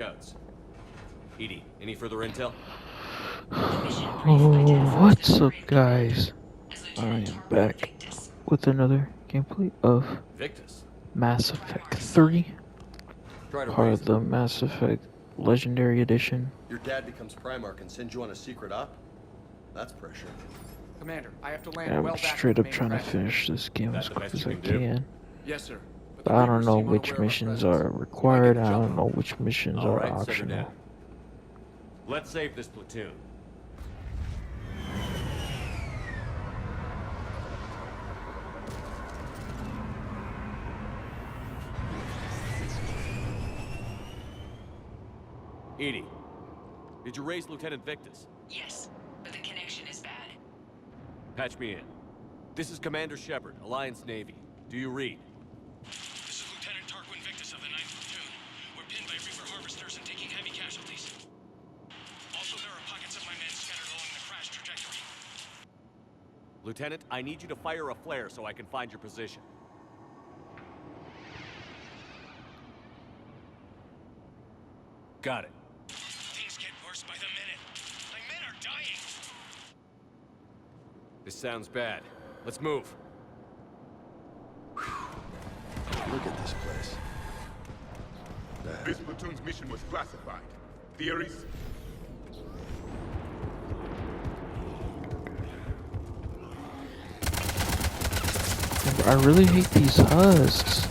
Scouts. Edie, any further intel? Oh, what's up, guys? I am back with another gameplay of Victus. Mass Effect 3, Try to part raise of the Mass Effect Legendary Edition. Your dad becomes Primarch and sends you on a secret op? That's pressure. Commander, I have to land I'm well back straight from up the trying to main crash. finish this game That as the quick best as you I can do? can. Yes, sir. But But the I don't Reapers know seem which unaware of our missions presence. are You might required, get I the jump don't on know them. which missions All are right, set her optional. down. Let's save this platoon. Edie, did you raise Lieutenant Victus? Yes, but the connection is bad. Patch me in. This is Commander Shepard, Alliance Navy. Do you read? This is Lieutenant Tarquin Victus of the 9th Platoon. We're pinned by Reaper harvesters and taking heavy casualties. Also, there are pockets of my men scattered along the crash trajectory. Lieutenant, I need you to fire a flare so I can find your position. Got it. Things get worse by the minute. My men are dying. This sounds bad. Let's move. Look at this place. This platoon's mission was classified. Theories? I really hate these husks.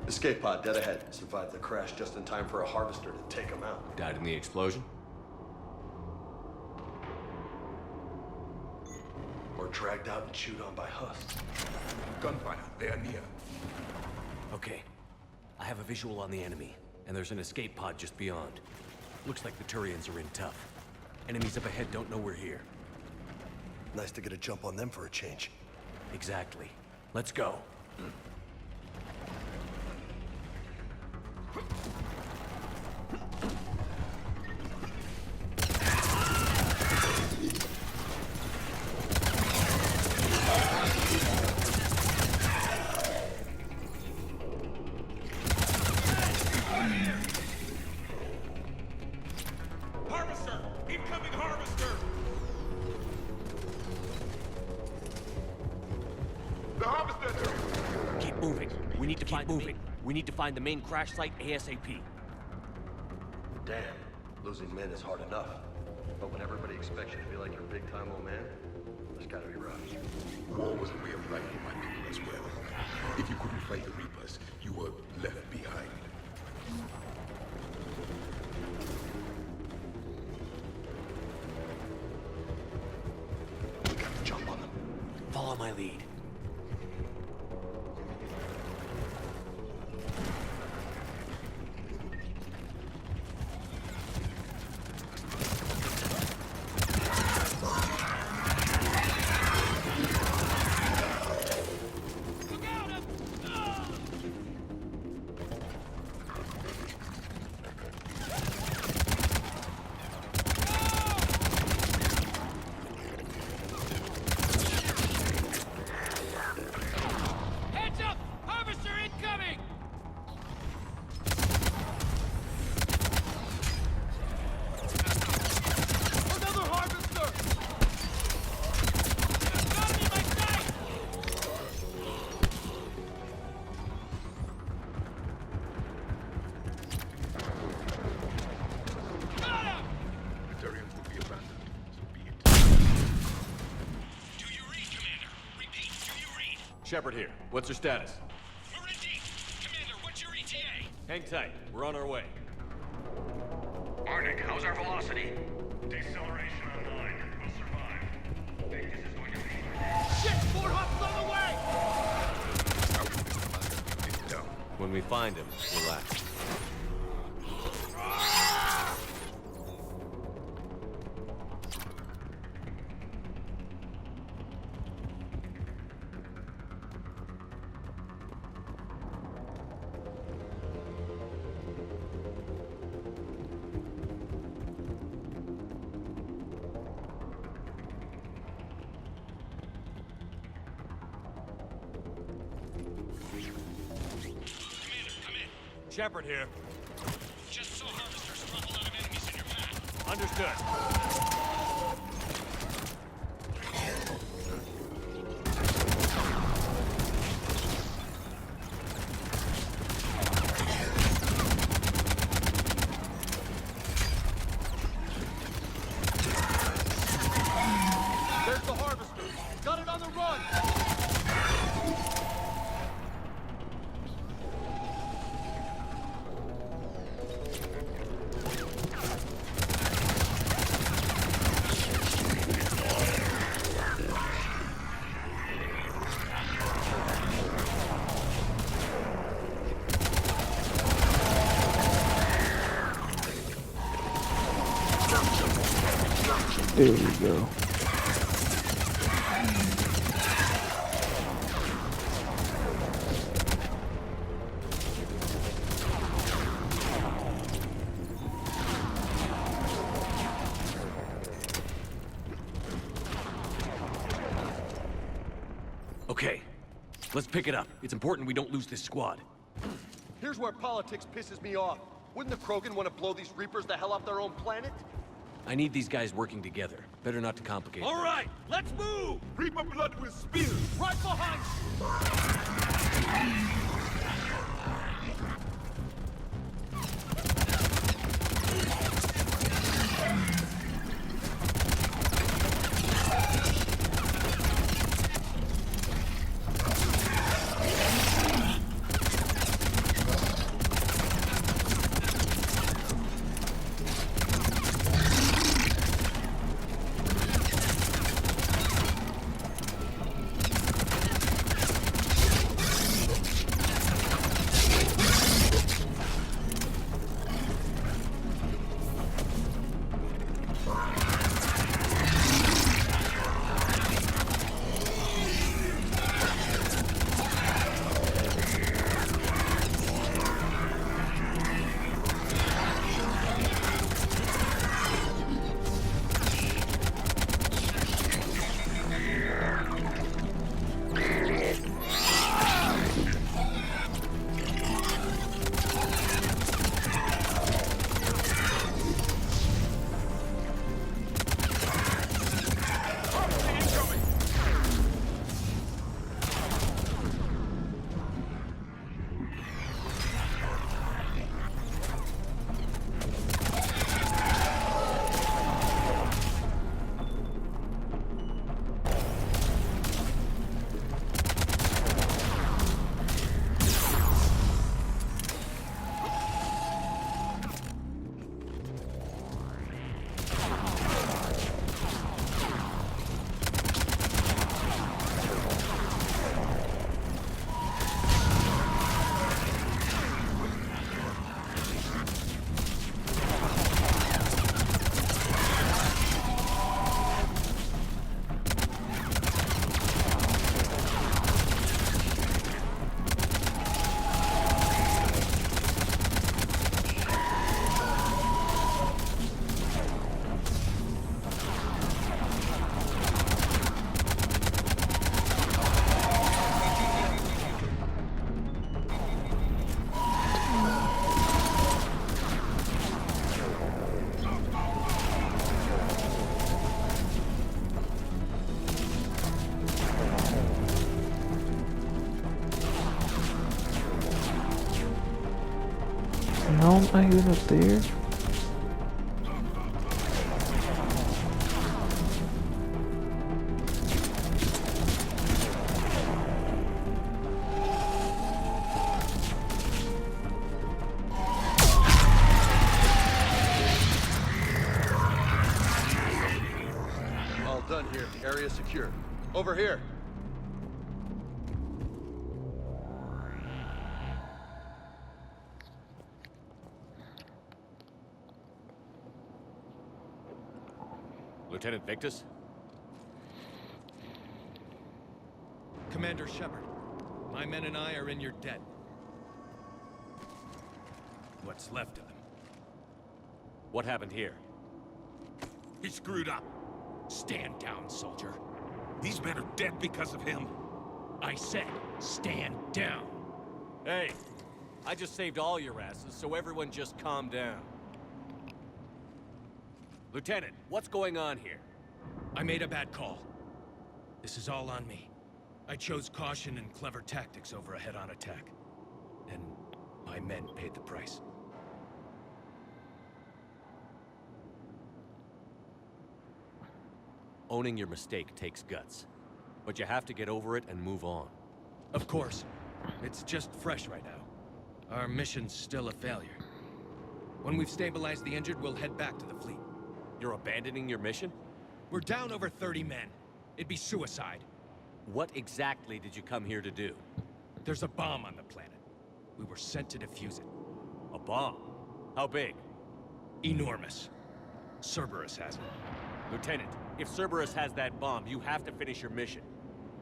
Escape pod dead ahead. Survived the crash just in time for a harvester to take him out. Died in the explosion? Or dragged out and chewed on by husks. Gunfire. They are near. Okay. I have a visual on the enemy, and there's an escape pod just beyond. Looks like the Turians are in tough. Enemies up ahead don't know we're here. Nice to get a jump on them for a change. Exactly. Let's go. Harvester! Incoming harvester! The harvester! Keep moving. We need to find the main crash site ASAP. Damn, losing men is hard enough. But when everybody expects you to be like your big time old man, it's gotta be rough. War was a way of life for my people as well. If you couldn't fight the Reapers, you were left behind. We got to jump on them. Follow my lead. Heads up! Harvester incoming! Another harvester! Got him in my sight! Got him! The Turians will be abandoned, so be it. Do you read, Commander? Repeat, do you read? Shepard here. What's your status? We're in deep. Commander, what's your ETA? Hang tight. We're on our way. Arctic, how's our velocity? Deceleration on 9. We'll survive. Think this is going to be... Shit! More hops on the way! How will this commander be pinned down? When we find him, relax. Shepard here. Just saw harvesters drop a lot of enemies in your path. Understood. There's the harvester. Got it on the run. There we go. Okay, let's pick it up. It's important we don't lose this squad. Here's where politics pisses me off. Wouldn't the Krogan want to blow these Reapers the hell off their own planet? I need these guys working together. Better not to complicate All things. right, let's move. Reaper blood will spill. Right behind you. How am I even up there? All done here. Area secure. Over here. Lieutenant Victus? Commander Shepard, my men and I are in your debt. What's left of him. What happened here? He screwed up. Stand down, soldier. These men are dead because of him. I said, stand down. Hey, I just saved all your asses, so everyone just calm down. Lieutenant, what's going on here? I made a bad call. This is all on me. I chose caution and clever tactics over a head-on attack. And my men paid the price. Owning your mistake takes guts. But you have to get over it and move on. Of course. It's just fresh right now. Our mission's still a failure. When we've stabilized the injured, we'll head back to the fleet. You're abandoning your mission? We're down over 30 men. It'd be suicide. What exactly did you come here to do? There's a bomb on the planet. We were sent to defuse it. A bomb? How big? Enormous. Cerberus has it. Lieutenant, if Cerberus has that bomb, you have to finish your mission.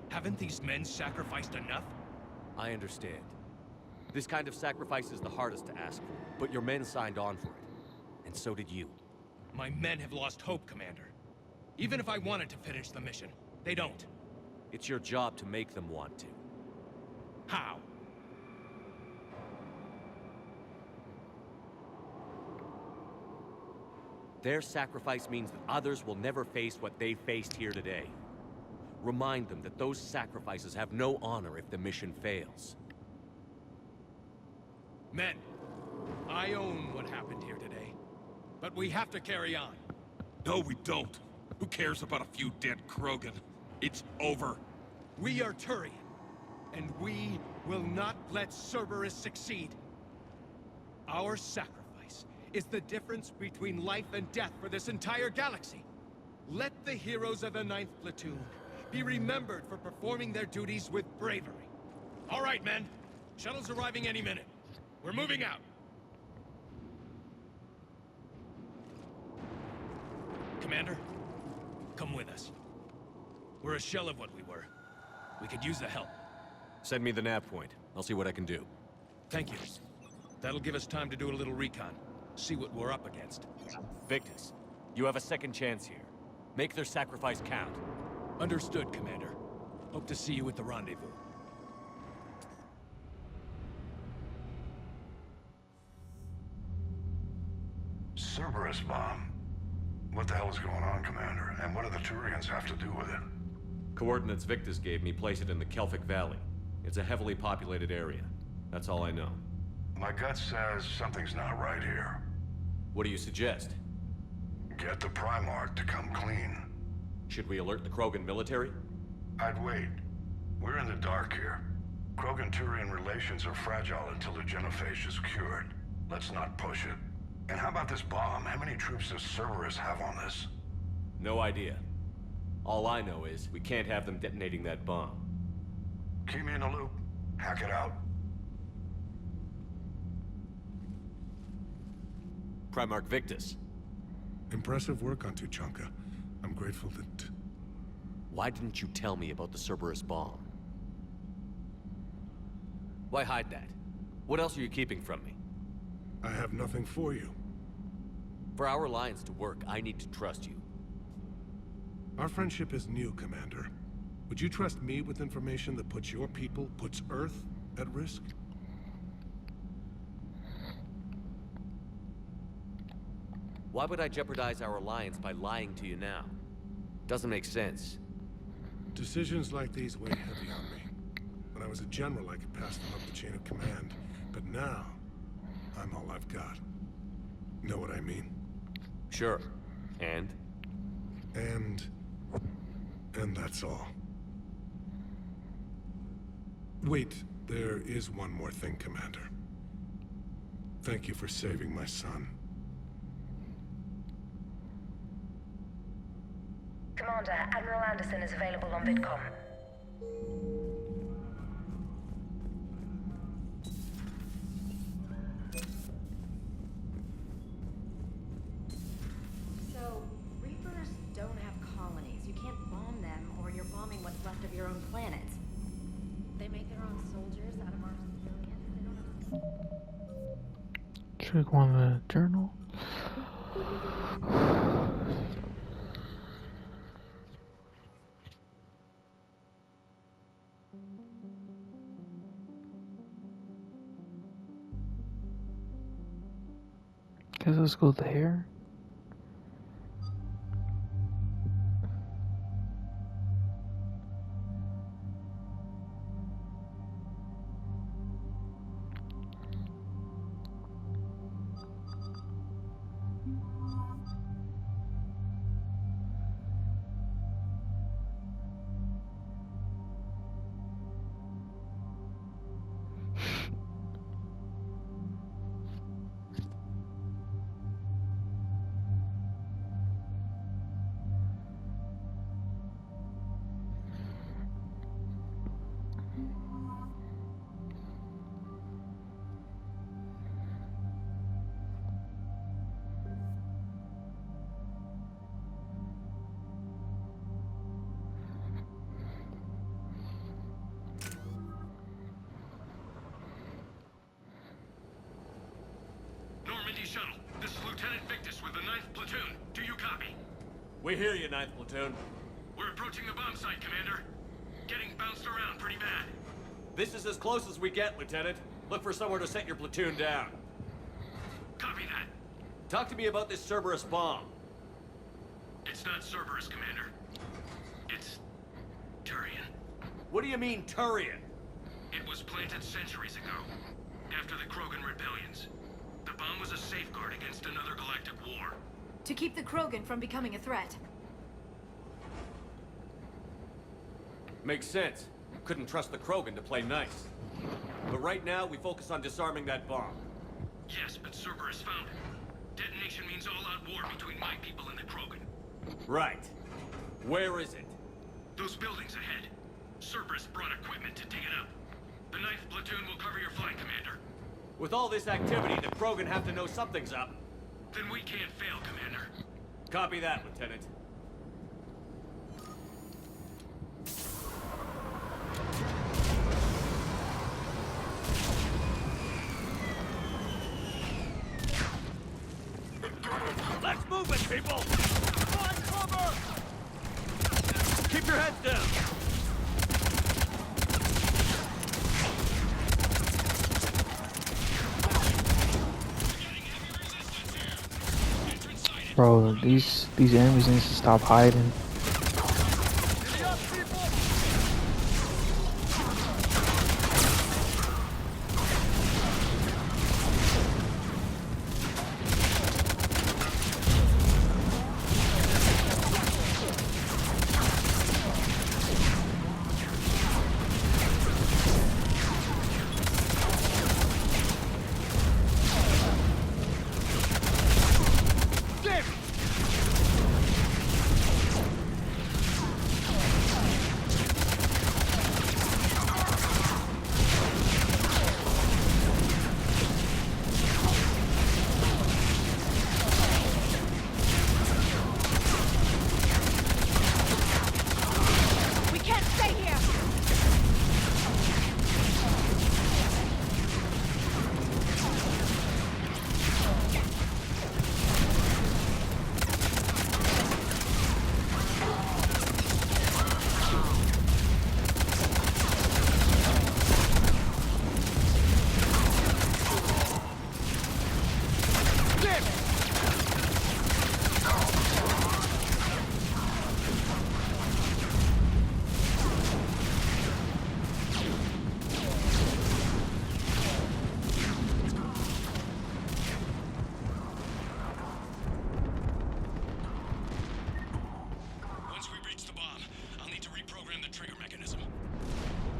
Haven't these men sacrificed enough? I understand. This kind of sacrifice is the hardest to ask for, but your men signed on for it. And so did you. My men have lost hope, Commander. Even if I wanted to finish the mission, they don't. It's your job to make them want to. How? Their sacrifice means that others will never face what they faced here today. Remind them that those sacrifices have no honor if the mission fails. Men, I own what happened here today. But we have to carry on. No, we don't. Who cares about a few dead Krogan? It's over. We are Turian, and we will not let Cerberus succeed. Our sacrifice is the difference between life and death for this entire galaxy. Let the heroes of the 9th Platoon be remembered for performing their duties with bravery. All right, men. Shuttle's arriving any minute. We're moving out. Commander, come with us. We're a shell of what we were. We could use the help. Send me the nav point. I'll see what I can do. Thank you. That'll give us time to do a little recon. See what we're up against. Victus, you have a second chance here. Make their sacrifice count. Understood, Commander. Hope to see you at the rendezvous. Cerberus bomb. What the hell is going on, Commander? And what do the Turians have to do with it? Coordinates Victus gave me place it in the Kelphic Valley. It's a heavily populated area. That's all I know. My gut says something's not right here. What do you suggest? Get the Primarch to come clean. Should we alert the Krogan military? I'd wait. We're in the dark here. Krogan-Turian relations are fragile until the genophage is cured. Let's not push it. And how about this bomb? How many troops does Cerberus have on this? No idea. All I know is we can't have them detonating that bomb. Keep me in the loop. Hack it out. Primarch Victus, Impressive work on Tuchanka. I'm grateful that... why didn't you tell me about the Cerberus bomb? Why hide that? What else are you keeping from me? I have nothing for you. For our alliance to work, I need to trust you. Our friendship is new, Commander. Would you trust me with information that puts your people, puts Earth, at risk? Why would I jeopardize our alliance by lying to you now? Doesn't make sense. Decisions like these weigh heavy on me. When I was a general, I could pass them up the chain of command. But now, I'm all I've got. Know what I mean? Sure. And? And that's all. Wait, there is one more thing, Commander. Thank you for saving my son. Commander, Admiral Anderson is available on VidCom. So, Reapers don't have colonies. You can't bomb them, or you're bombing what's left of your own planet. They make their own soldiers out of our civilians. They don't have... Check one of the journal. guess let's go there. Normandy shuttle. This is Lieutenant Victus with the 9th Platoon. Do you copy? We hear you, 9th Platoon. We're approaching the bomb site, Commander. Getting bounced around pretty bad. This is as close as we get, Lieutenant. Look for somewhere to set your platoon down. Copy that. Talk to me about this Cerberus bomb. It's not Cerberus, Commander. It's Turian. What do you mean, Turian? It was planted centuries ago, after the Krogan rebellions. The bomb was a safeguard against another galactic war. To keep the Krogan from becoming a threat. Makes sense. Couldn't trust the Krogan to play nice. But right now, we focus on disarming that bomb. Yes, but Cerberus found it. Detonation means all-out war between my people and the Krogan. Right. Where is it? Those buildings ahead. Cerberus brought equipment to dig it up. The 9th Platoon will cover your flank, Commander. With all this activity, the Krogan have to know something's up. Then we can't fail, Commander. Copy that, Lieutenant. Let's move it, people! Find cover! Keep your heads down! Bro, these enemies need to stop hiding.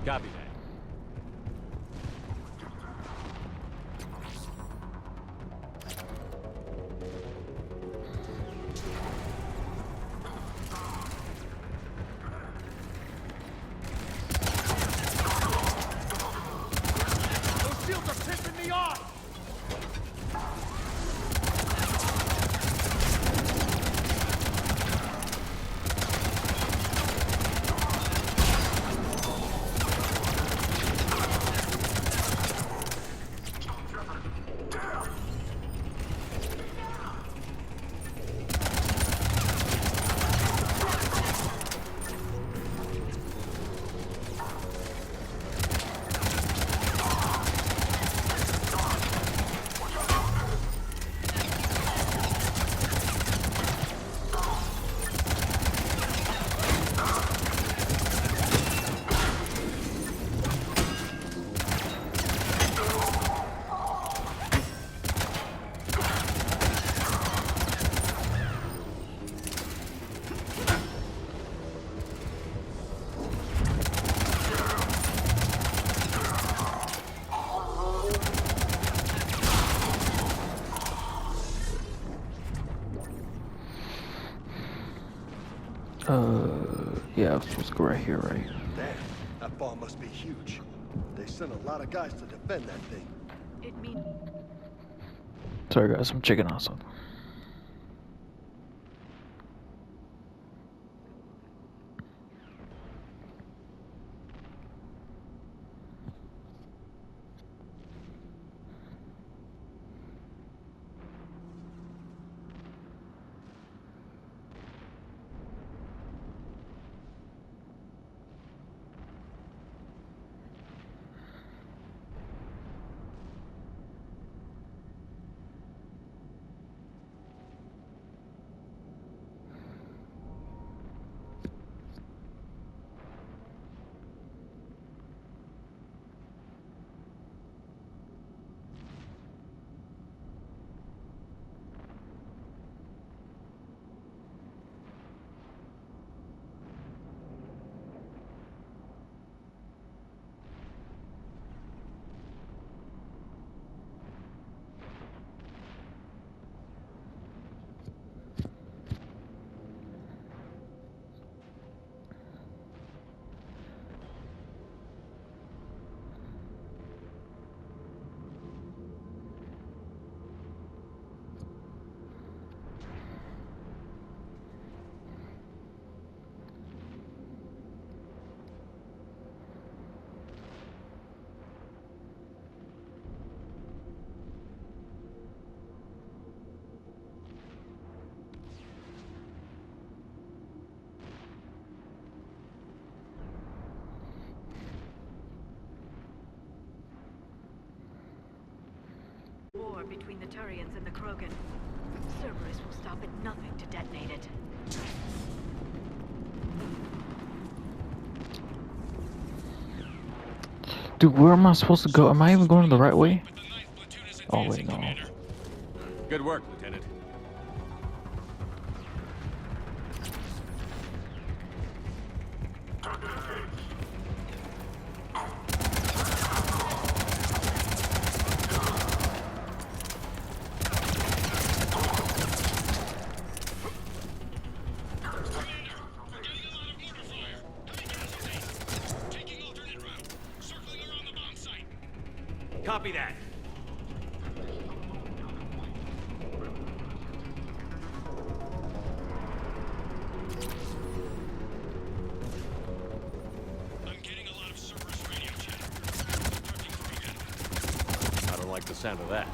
Copy that. Those shields are pissing me off! Yeah, I'm supposed to go right here, right? Damn, that bomb must be huge. They sent a lot of guys to defend that thing. It means Sorry guys, I'm checking out something. war between the Turians and the Krogan. Cerberus will stop at nothing to detonate it. Dude, where am I supposed to go? Am I even going the right way? Oh wait, no. Good work, Lieutenant. Copy that. I'm getting a lot of Cerberus radio chatter. I don't like the sound of that.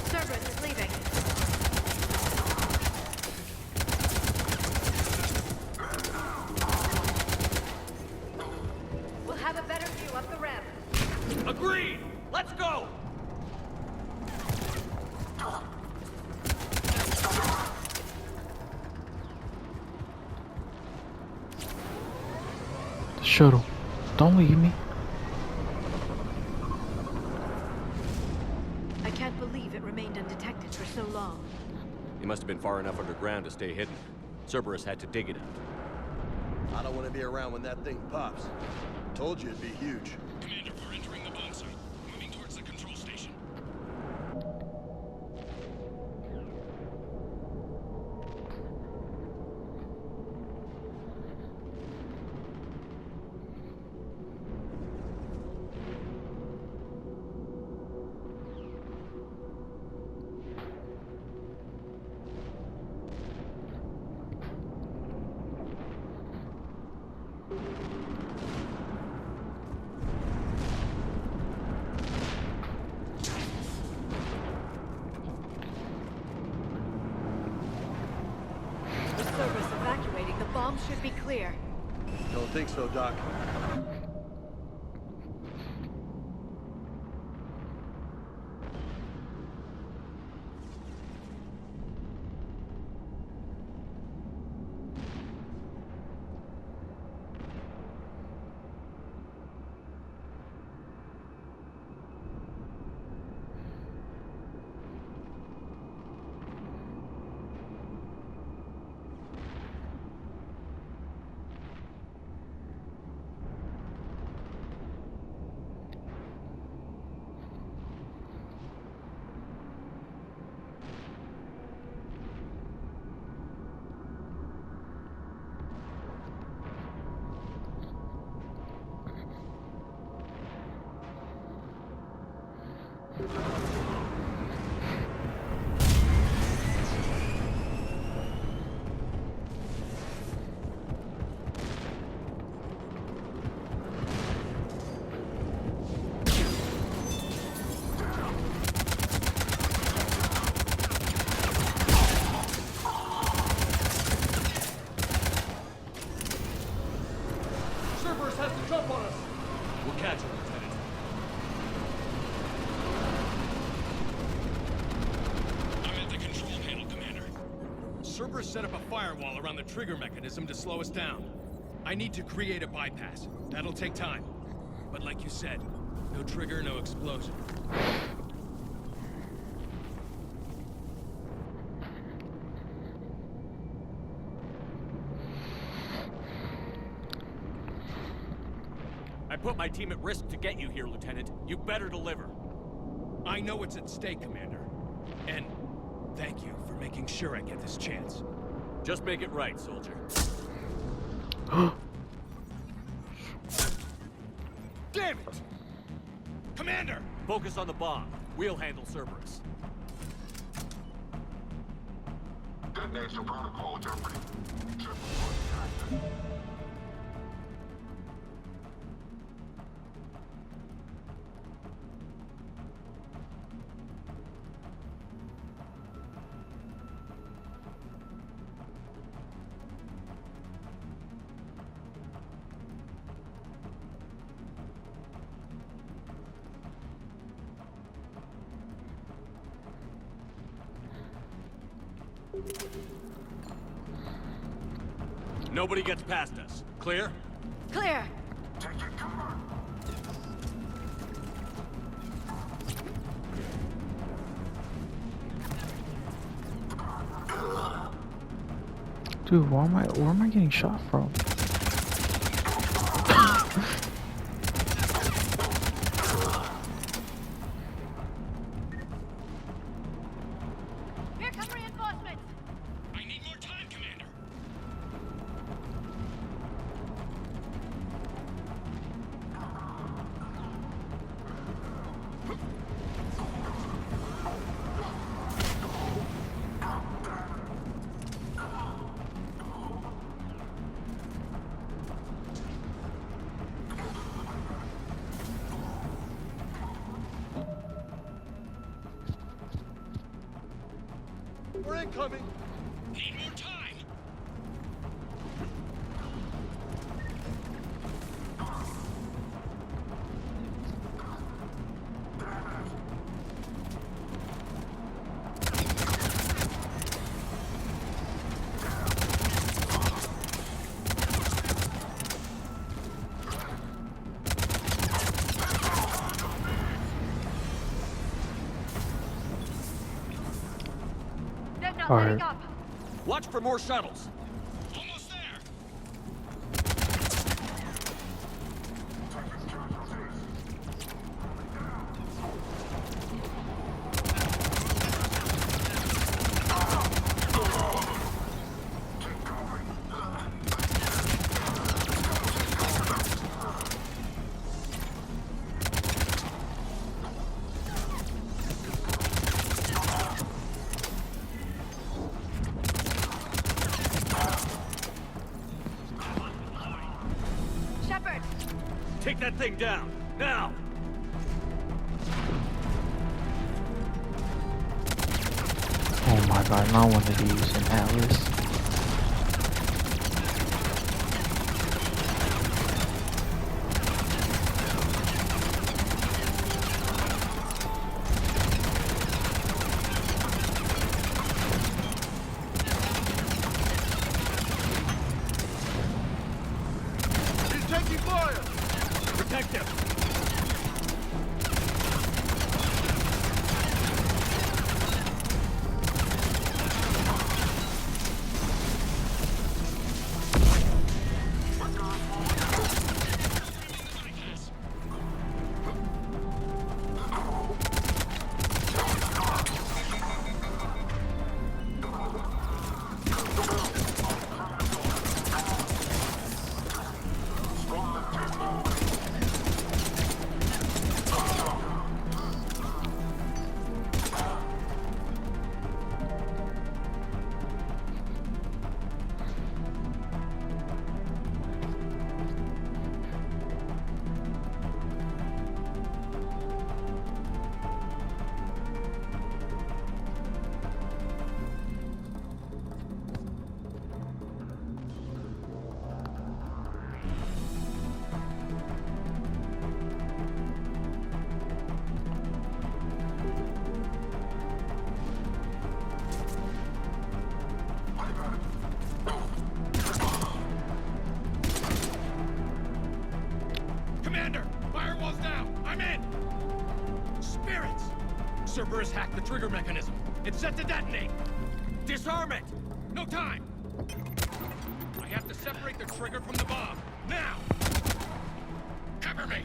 Cerberus is leaving. We'll have a better view up the ramp. Agreed! Let's go! The shuttle. Don't leave me. I can't believe it remained undetected for so long. It must have been far enough underground to stay hidden. Cerberus had to dig it out. I don't want to be around when that thing pops. Told you it'd be huge. Commander, we're entering the bomb site. Moving towards the control station. With Cerberus evacuating, the bomb should be clear. Don't think so, Doc. up on us! We'll catch him, Lieutenant. I'm at the control panel, Commander. Cerberus set up a firewall around the trigger mechanism to slow us down. I need to create a bypass. That'll take time. But like you said, no trigger, no explosion. I put my team at risk to get you here, Lieutenant. You better deliver. I know what's at stake, Commander. And thank you for making sure I get this chance. Just make it right, soldier. Damn it! Commander! Focus on the bomb. We'll handle Cerberus. Detonation protocol interpreted. Nobody gets past us. Clear? Clear. Dude, where am I getting shot from? Here come reinforcements. I need more time, Commander. We're incoming! Need more time. They're not Alright. letting up. Watch for more shuttles. Almost there. Shepard. Take that thing down. Now! Oh my god, not one of these in Atlas. He's taking fire! Protect him! I'm in! Spirits! Cerberus hacked the trigger mechanism. It's set to detonate. Disarm it! No time! I have to separate the trigger from the bomb. Now! Cover me!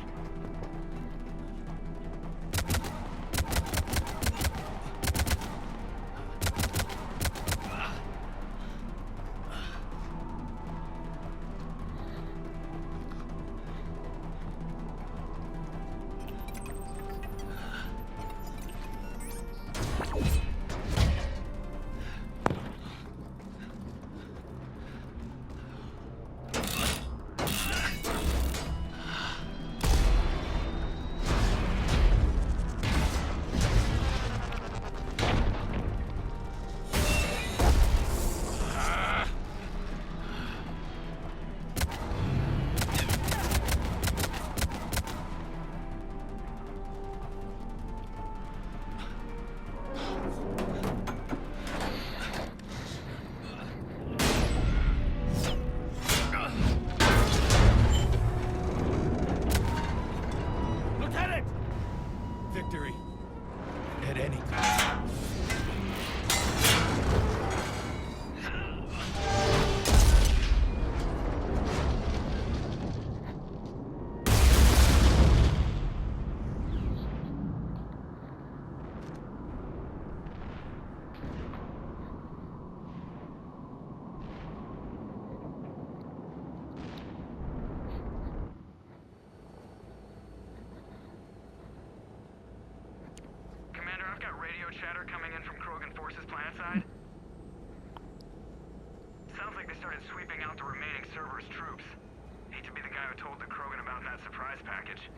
Victory. At any cost. Chatter coming in from Krogan Forces planetside. Sounds like they started sweeping out the remaining Cerberus troops. Hate to be the guy who told the Krogan about that surprise package.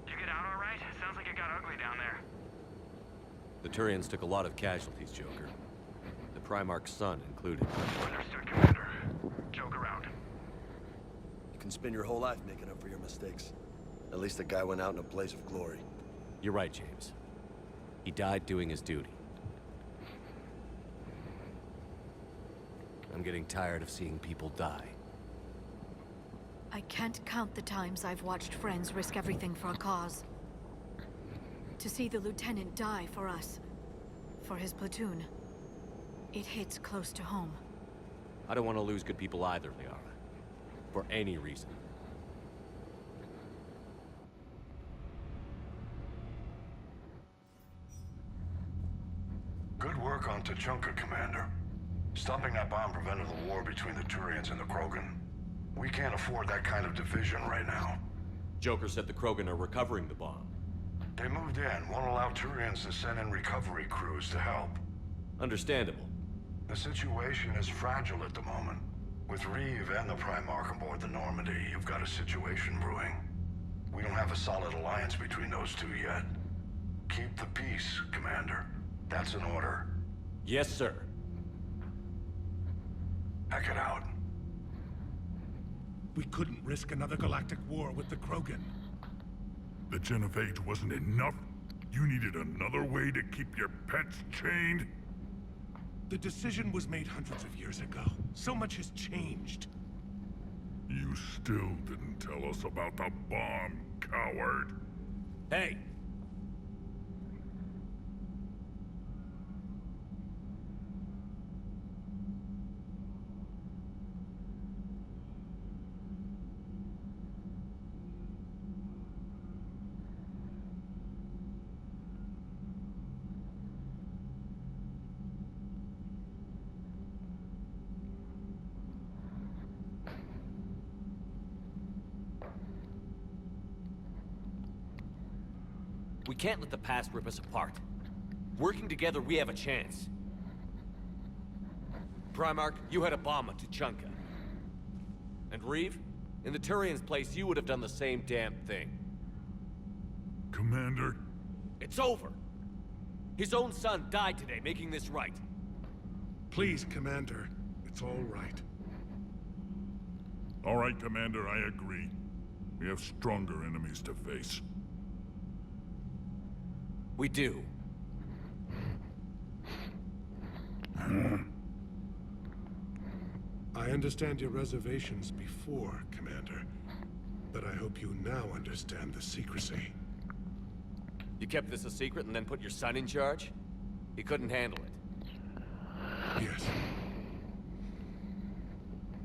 Did you get out all right? Sounds like it got ugly down there. The Turians took a lot of casualties, Joker. The Primarch's son included. Understood, Commander. Joke around. You can spend your whole life making up for your mistakes. At least the guy went out in a blaze of glory. You're right, James. He died doing his duty. I'm getting tired of seeing people die. I can't count the times I've watched friends risk everything for a cause. To see the lieutenant die for us, for his platoon, it hits close to home. I don't want to lose good people either, Liara. For any reason. Good work on Tuchanka, Commander. Stopping that bomb prevented the war between the Turians and the Krogan. We can't afford that kind of division right now. Joker said the Krogan are recovering the bomb. They moved in, won't allow Turians to send in recovery crews to help. Understandable. The situation is fragile at the moment. With Reeve and the Primarch aboard the Normandy, you've got a situation brewing. We don't have a solid alliance between those two yet. Keep the peace, Commander. That's an order. Yes, sir. Pack it out. We couldn't risk another galactic war with the Krogan. The Genophage wasn't enough? You needed another way to keep your pets chained? The decision was made hundreds of years ago. So much has changed. You still didn't tell us about the bomb, coward. Hey! We can't let the past rip us apart. Working together, we have a chance. Primarch, you had a bomb at Tuchanka. And Reeve, in the Turian's place, you would have done the same damn thing. Commander? It's over! His own son died today, making this right. Please, Commander. It's all right. All right, Commander, I agree. We have stronger enemies to face. We do. I understand your reservations before, Commander. But I hope you now understand the secrecy. You kept this a secret and then put your son in charge? He couldn't handle it. Yes.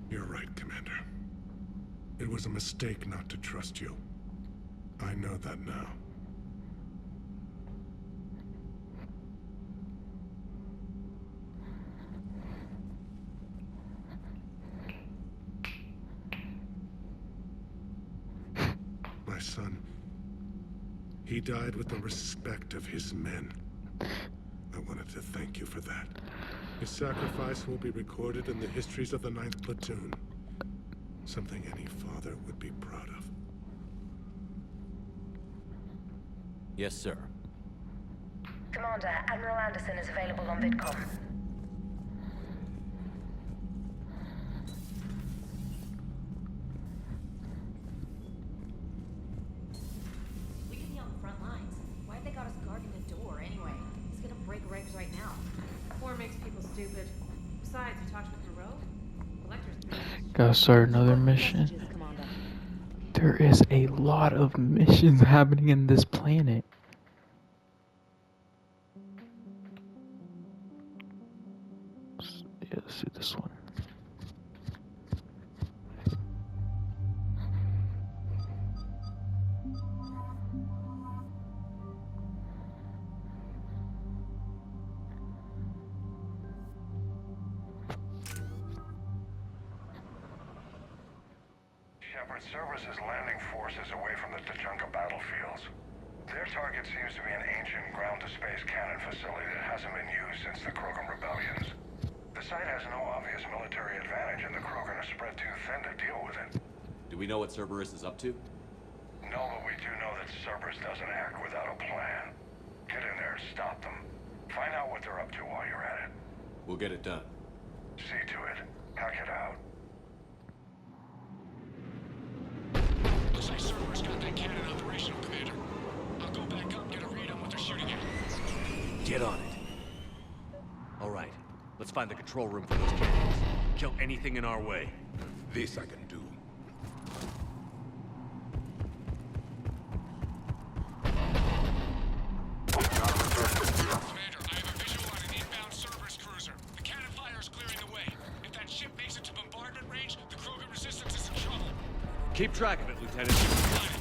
You're right, Commander. It was a mistake not to trust you. I know that now. My son, he died with the respect of his men. I wanted to thank you for that. His sacrifice will be recorded in the histories of the 9th Platoon. Something any father would be proud of. Yes, sir. Commander, Admiral Anderson is available on VidCom. We could be on the front lines. Why have they got us guarding the door anyway? He's gonna break regs right now. War makes people stupid. Besides, you talked with Moreau? Elector's Gotta start another mission. There is a lot of missions happening in this planet. Yeah, let's do this one. Shepard, Cerberus is landing forces away from the Tuchanka battlefields. Their target seems to be an ancient ground-to-space cannon facility that hasn't been used since the Krogan rebellions. The site has no obvious military advantage, and the Krogan are spread too thin to deal with it. Do we know what Cerberus is up to? No, but we do know that Cerberus doesn't act without a plan. Get in there and stop them. Find out what they're up to while you're at it. We'll get it done. See to it. Hack it out. Looks like Cerberus got that cannon operational, Commander. I'll go back up, get a read on what they're shooting at. Get on it. All right, let's find the control room for those cannons. Kill anything in our way. This I can do. Commander, I have a visual on an inbound Cerberus cruiser. The cannon fire is clearing the way. If that ship makes it to bombardment range, the Krogan resistance is in trouble. Keep track of it, Lieutenant. Got it.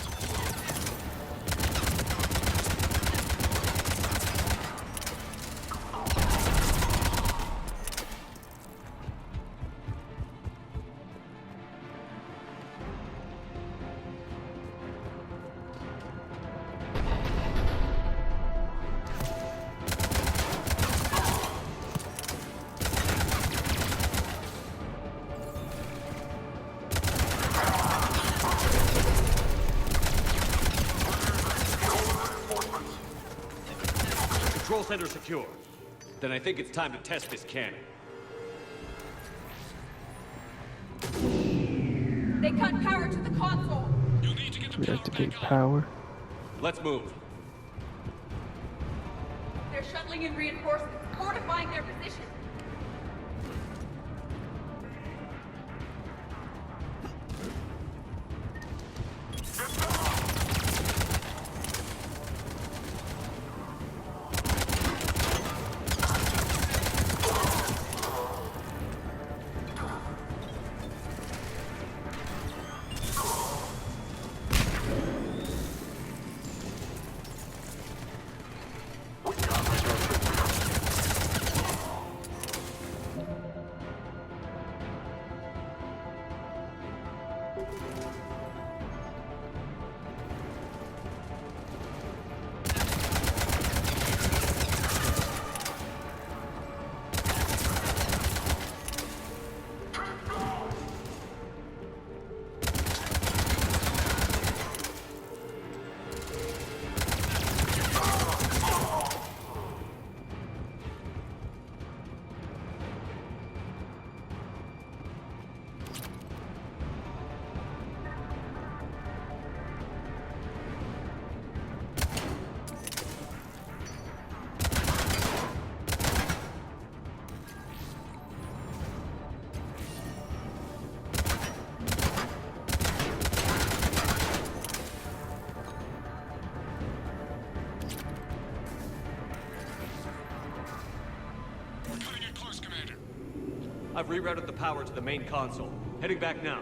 Control center secure. Then I think it's time to test this cannon. They cut power to the console. You'll need to get the We power activate back on. power. Let's move. They're shuttling in reinforcements, fortifying their position. I've rerouted the power to the main console. Heading back now.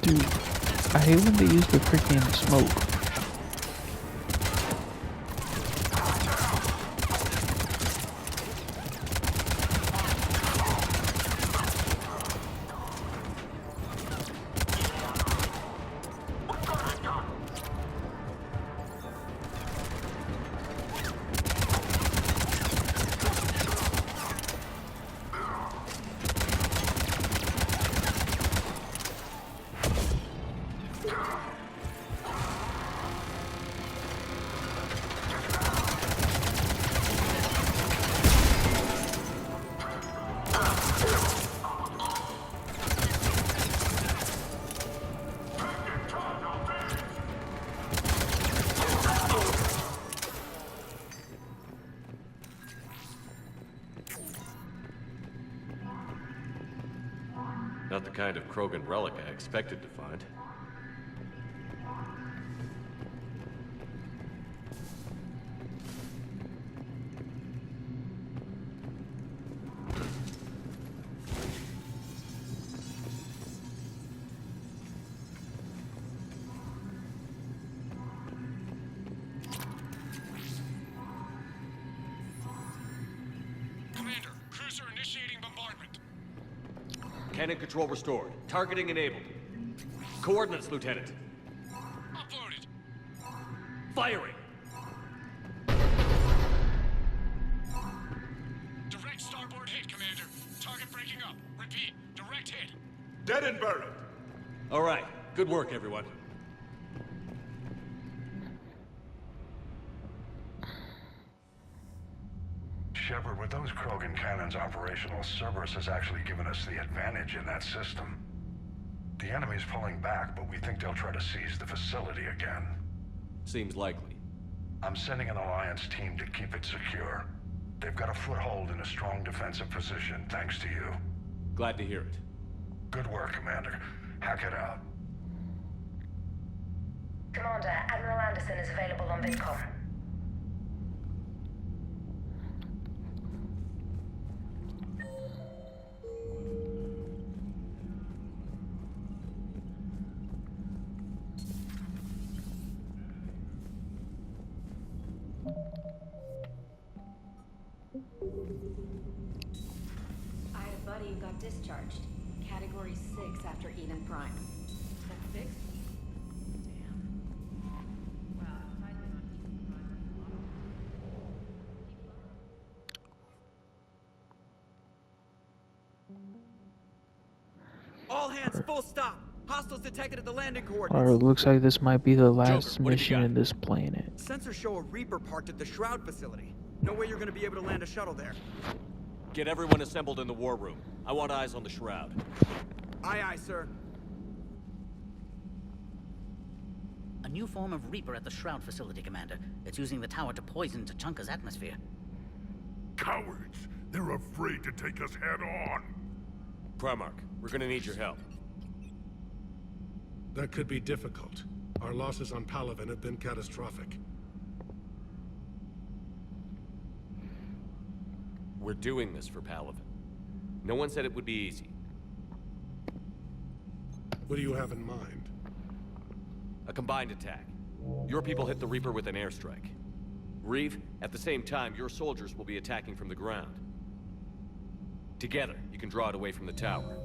Dude, I hate when they use the freaking smoke. Not the kind of Krogan relic I expected to find. Commander, cruiser initiating bombardment. Cannon control restored. Targeting enabled. Coordinates, Lieutenant. Uploaded. Firing! Direct starboard hit, Commander. Target breaking up. Repeat, direct hit. Dead and buried. All right. Good work, everyone. Shepard, with those Krogan cannons operational, Cerberus has actually given us the advantage in that system. The enemy's pulling back, but we think they'll try to seize the facility again. Seems likely. I'm sending an Alliance team to keep it secure. They've got a foothold in a strong defensive position, thanks to you. Glad to hear it. Good work, Commander. Hack it out. Commander, Admiral Anderson is available on VidCom. I had a buddy who got discharged. Category 6 after Eden Prime. That's 6? Damn. Wow, surprisingly not Eden Prime. All hands, full stop. Hostiles detected at the landing Or coordinates. it looks like this might be the last Joker, what have you mission got? in this planet. Sensors show a Reaper parked at the Shroud facility. No way you're gonna be able to land a shuttle there. Get everyone assembled in the war room. I want eyes on the Shroud. Aye, aye, sir. A new form of Reaper at the Shroud facility, Commander. It's using the tower to poison Tuchanka's atmosphere. Cowards! They're afraid to take us head on. Primarch, we're gonna need your help. That could be difficult. Our losses on Palaven have been catastrophic. We're doing this for Palaven. No one said it would be easy. What do you have in mind? A combined attack. Your people hit the Reaper with an airstrike. Reeve, at the same time, your soldiers will be attacking from the ground. Together, you can draw it away from the tower.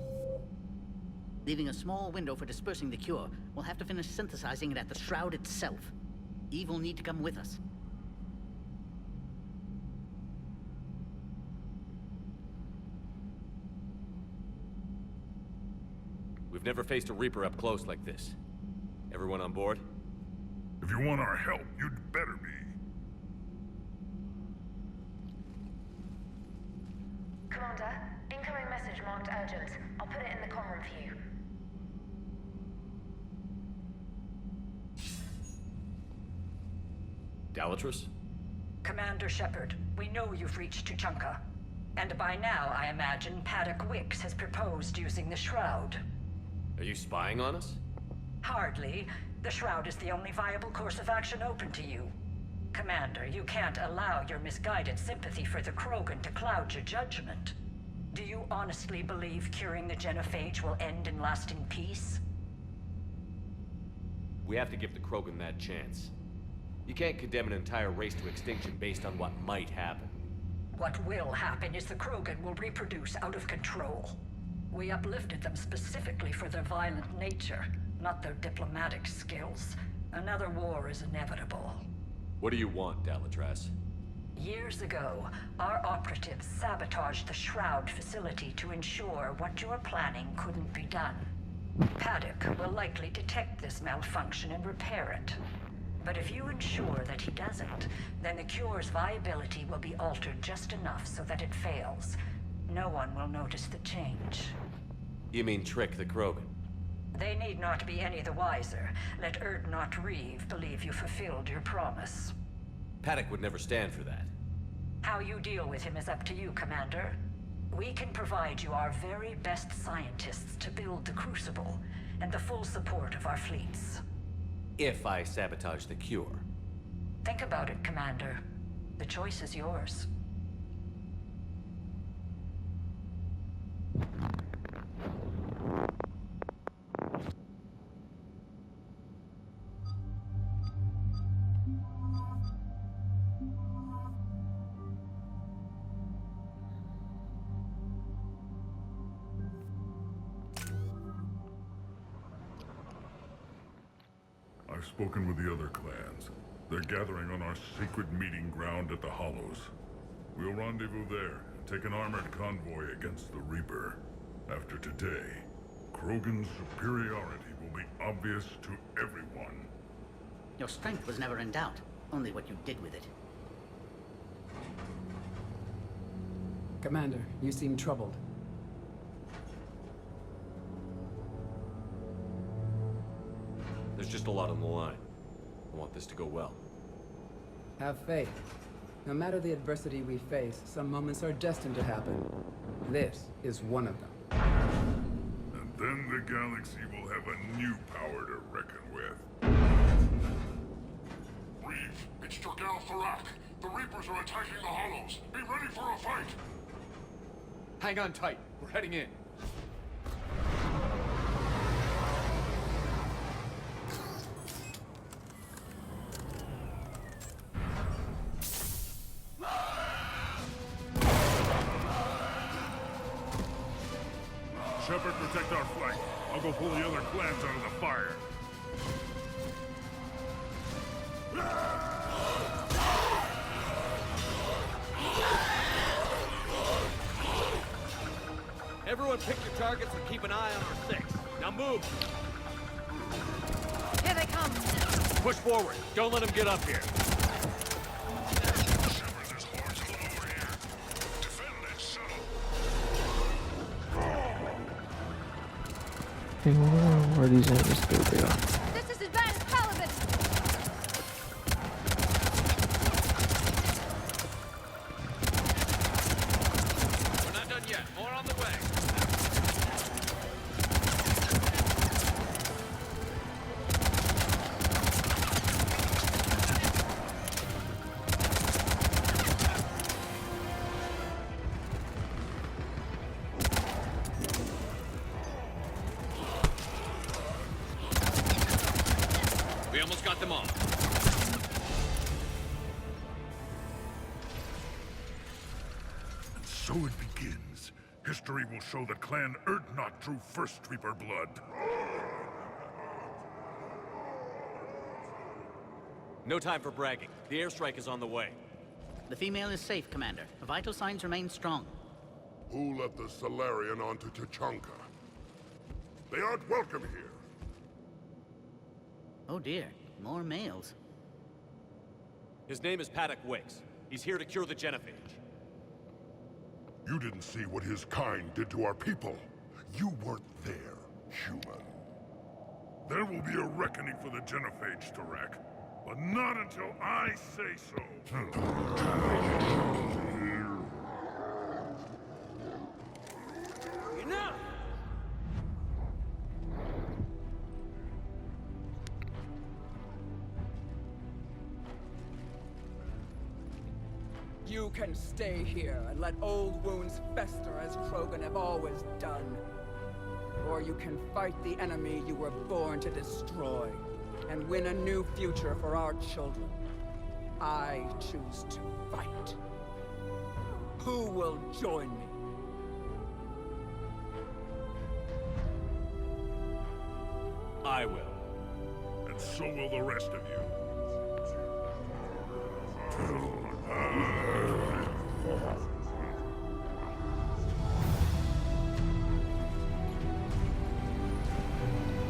Leaving a small window for dispersing the cure, we'll have to finish synthesizing it at the Shroud itself. Eve will need to come with us. We've never faced a Reaper up close like this. Everyone on board? If you want our help, you'd better be. Commander, incoming message marked urgent. I'll put it in the comm room for you. Dalatrus? Commander Shepard, we know you've reached Tuchanka. And by now, I imagine Paddock Wicks has proposed using the Shroud. Are you spying on us? Hardly. The Shroud is the only viable course of action open to you. Commander, you can't allow your misguided sympathy for the Krogan to cloud your judgment. Do you honestly believe curing the genophage will end in lasting peace? We have to give the Krogan that chance. You can't condemn an entire race to extinction based on what might happen. What will happen is the Krogan will reproduce out of control. We uplifted them specifically for their violent nature, not their diplomatic skills. Another war is inevitable. What do you want, Dalatrass? Years ago, our operatives sabotaged the Shroud facility to ensure what you are planning couldn't be done. Paddock will likely detect this malfunction and repair it. But if you ensure that he doesn't, then the cure's viability will be altered just enough so that it fails. No one will notice the change. You mean trick the Krogan? They need not be any the wiser. Let Urdnot Reeve believe you fulfilled your promise. Paddock would never stand for that. How you deal with him is up to you, Commander. We can provide you our very best scientists to build the Crucible, and the full support of our fleets. If I sabotage the cure. Think about it, Commander. The choice is yours. I've spoken with the other clans. They're gathering on our secret meeting ground at the Hollows. We'll rendezvous there and take an armored convoy against the Reaper. After today, Krogan's superiority will be obvious to everyone. Your strength was never in doubt, only what you did with it. Commander, you seem troubled. There's just a lot on the line. I want this to go well. Have faith. No matter the adversity we face, some moments are destined to happen. This is one of them. And then the galaxy will have a new power to reckon with. Reeve, it's Jorgal Tharak. The Reapers are attacking the Hollows. Be ready for a fight. Hang on tight. We're heading in. Shepard, protect our flank. I'll go pull the other clans out of the fire. Everyone pick your targets and keep an eye on our six. Now move! Here they come! Push forward. Don't let them get up here. Hey, where are these enemies? There they are. This is Advanced Paladin! We're not done yet. More on the way. We almost got them all. And so it begins. History will show that Clan Urdnot drew first Reaper blood. No time for bragging. The airstrike is on the way. The female is safe, Commander. Vital signs remain strong. Who let the Solarian onto Tuchanka? They aren't welcome here. Oh dear, more males. His name is Paddock Wicks. He's here to cure the genophage. You didn't see what his kind did to our people. You weren't there, human. There will be a reckoning for the genophage, Tarak. But not until I say so. Enough! You can stay here and let old wounds fester as Krogan have always done. Or you can fight the enemy you were born to destroy, and win a new future for our children. I choose to fight. Who will join me? I will. And so will the rest of you.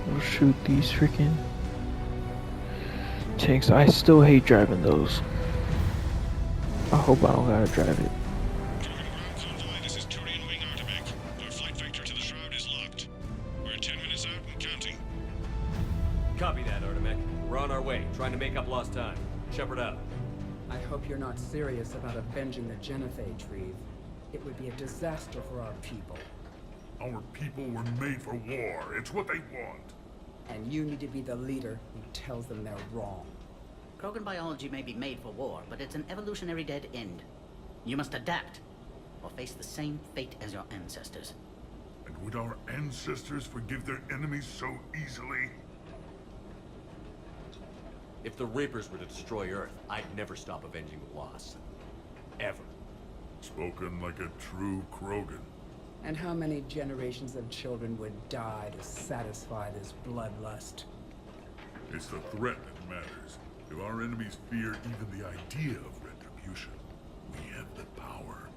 We'll shoot these freaking tanks. I still hate driving those. I hope I don't gotta drive it. This is Turian Wing Artemek. Our flight vector to the Shroud is locked. We're 10 minutes out and counting. Copy that, Artemek. We're on our way, trying to make up lost time. Shepard out. I hope you're not serious about avenging the genophage, Reeve. It would be a disaster for our people. Our people were made for war. It's what they want. And you need to be the leader who tells them they're wrong. Krogan biology may be made for war, but it's an evolutionary dead end. You must adapt, or face the same fate as your ancestors. And would our ancestors forgive their enemies so easily? If the Reapers were to destroy Earth, I'd never stop avenging the loss. Ever. Spoken like a true Krogan. And how many generations of children would die to satisfy this bloodlust? It's the threat that matters. If our enemies fear even the idea of retribution, we have the power.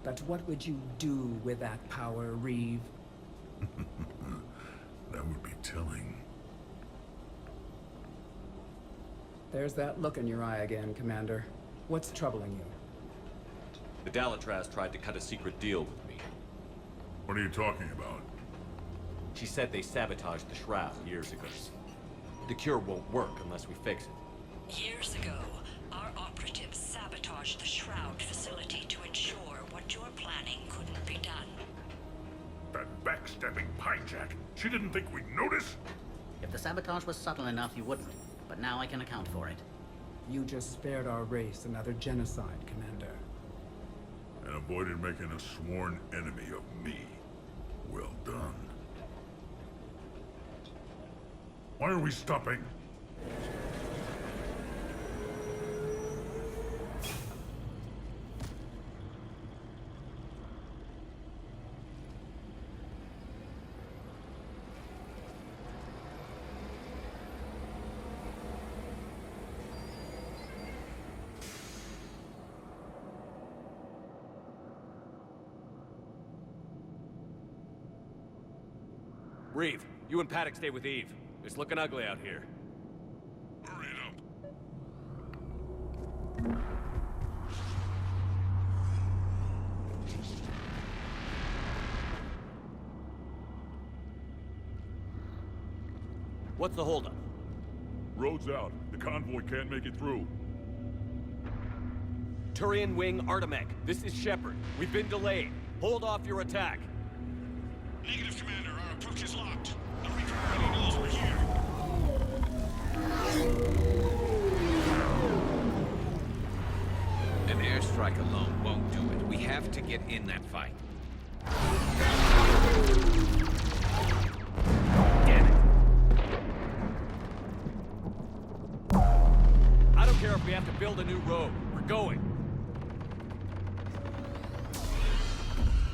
But what would you do with that power, Reeve? That would be telling. There's that look in your eye again, Commander. What's troubling you? The Dalitraz tried to cut a secret deal with me. What are you talking about? She said they sabotaged the Shroud years ago. The cure won't work unless we fix it. Years ago, our operatives sabotaged the Shroud facility to ensure what you're planning couldn't be done. That backstabbing hijack. She didn't think we'd notice? If the sabotage was subtle enough, you wouldn't. But now I can account for it. You just spared our race another genocide, Commander. And avoided making a sworn enemy of me. Well done. Why are we stopping? Reeve, you and Paddock stay with Eve. It's looking ugly out here. Hurry it up. What's the holdup? Road's out. The convoy can't make it through. Turian Wing Artemek, this is Shepard. We've been delayed. Hold off your attack. Negative, Commander. Our approach is locked. The Reaper already knows we're here. An airstrike alone won't do it. We have to get in that fight. Damn it. I don't care if we have to build a new road. We're going.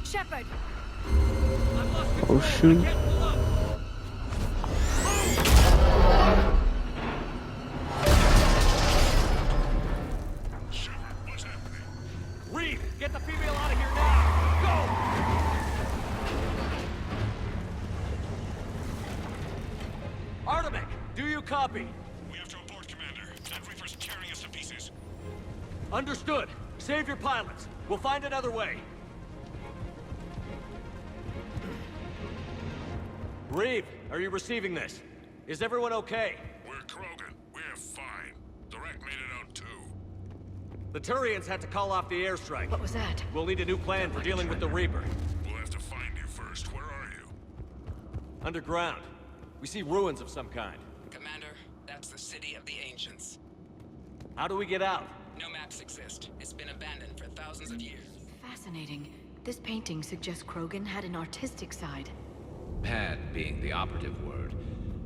Shepard! Oh shoot. Reeve, get the female out of here now! Go! Artemek, do you copy? We have to abort, Commander. That Understood. Save your pilots. We'll find another way. Reeve, are you receiving this? Is everyone okay? We're Krogan. We're fine. The wreck made it out too. The Turians had to call off the airstrike. What was that? We'll need a new plan for dealing with the Reaper. We'll have to find you first. Where are you? Underground. We see ruins of some kind. Commander, that's the City of the Ancients. How do we get out? No maps exist. It's been abandoned for thousands of years. Fascinating. This painting suggests Krogan had an artistic side. Had being the operative word.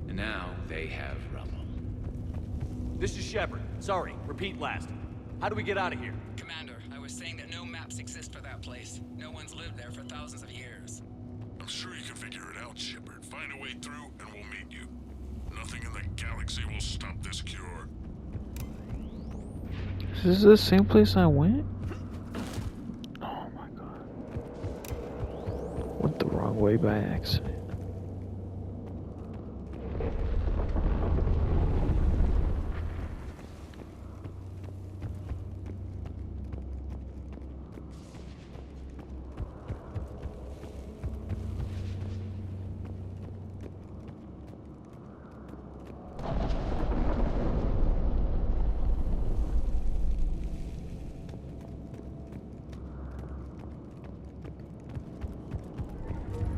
And now they have rubble. This is Shepard. Sorry, repeat last. How do we get out of here? Commander, I was saying that no maps exist for that place. No one's lived there for thousands of years. I'm sure you can figure it out, Shepard. Find a way through, and we'll meet you. Nothing in the galaxy will stop this cure. Is this the same place I went? Oh my god. Went the wrong way by accident.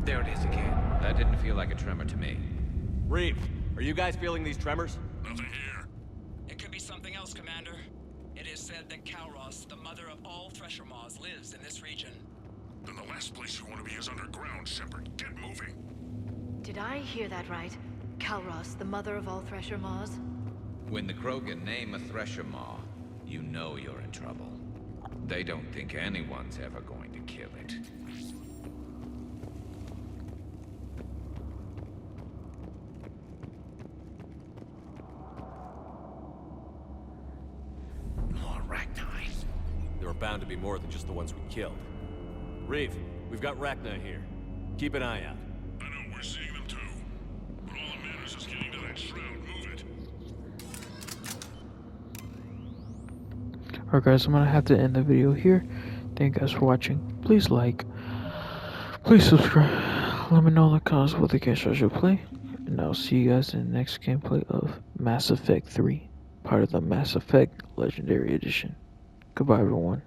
There it is again. That didn't feel like a tremor to me. Reeve, are you guys feeling these tremors? Nothing here. It could be something else, Commander. It is said that Kalros, the mother of all Thresher Maws, lives in this region. Then the last place you want to be is underground, Shepard. Get moving. Did I hear that right? Kalros, the mother of all Thresher Maws? When the Krogan name a Thresher Maw, you know you're in trouble. They don't think anyone's ever going to kill it. There are bound to be more than just the ones we killed. Reeve, we've got Rachna here. Keep an eye out. I know, we're seeing them too. But all that matters is getting to that shroud. Move it. Alright guys, I'm gonna have to end the video here. Thank you guys for watching. Please like. Please subscribe. Let me know in the comments what the games I should play. And I'll see you guys in the next gameplay of Mass Effect 3. Part of the Mass Effect Legendary Edition. Goodbye everyone.